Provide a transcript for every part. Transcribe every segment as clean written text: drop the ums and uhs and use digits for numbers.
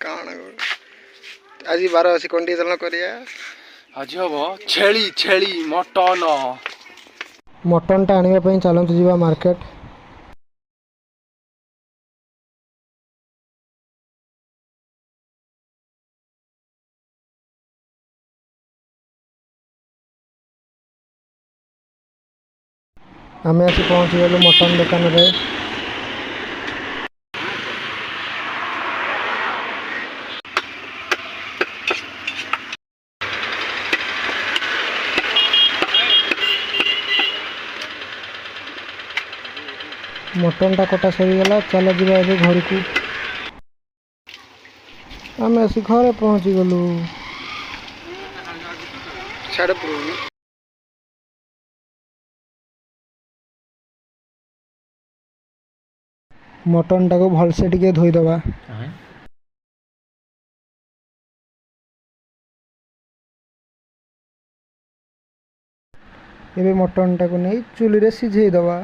कौन आज बार अच्छी कौन टे चलन करिया आज हम छेली छेली मटन मटन टा आनिबा पई चलंतु जीवा मार्केट। आम आसी पहुँची गलु मटन दुकान रे। मटन टा कटा सरीगला चल जा घर को। आम आसी घरे पहुँची गलु। मटन टाको भलसे टिके धोईदबा। एबे मटन टाको नहीं चुली रे सिझेई दबा।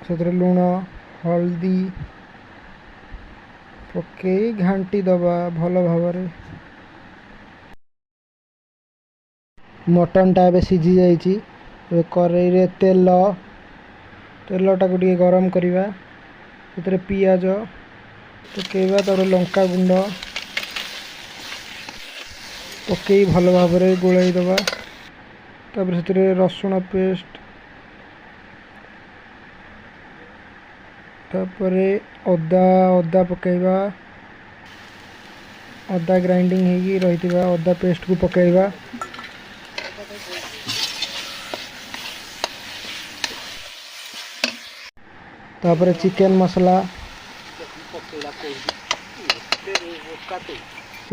से लुण हल्दी पकई घांटी दबा भल भाव। मटन टा एबे सिझी जाइछि। कड़ाई रे तेल टाको टिके गरम करिवा। सेतरे पियाज पकेइबा तापर लंका गुंड पकई भल भाव गोलाई दबा। तापर सेतरे रसुण पेस्ट तापरे अदा पकेइबा। अदा ग्राइंडिंग हेगी रहितिबा अदा पेस्ट को पकेइबा। तापरे चिकन मसला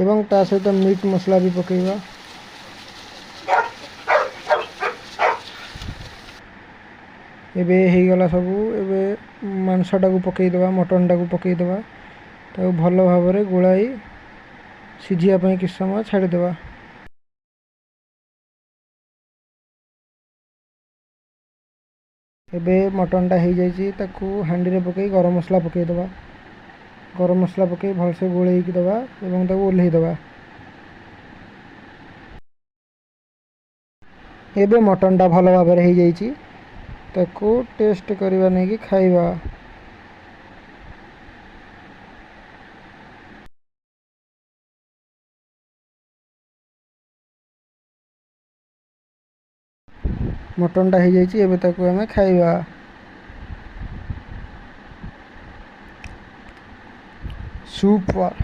एवं ता सहित मीट मसला भी पकेइबा। एबे हे गला सबू। एबे मांसटा को पकई दबा मटन टा को पकई दबा ताको भल भाव रे गोलाई सिझिया पई किछ समय छाड़ी दबा। एबे मटन टा हो जाइए ताकू हांडी रे पकई गरम मसला पकई दबा। गरम मसला पकई भलसे गोलई दबा एवं ताकू ओल्हेई दबा। एबे मटन टा भल भाव हो जाइए ताकू टेस्ट करवा नहीं कि खाइबा। मटन टा हो जाइए एबे ताकू हमें खाइबा। सुपर।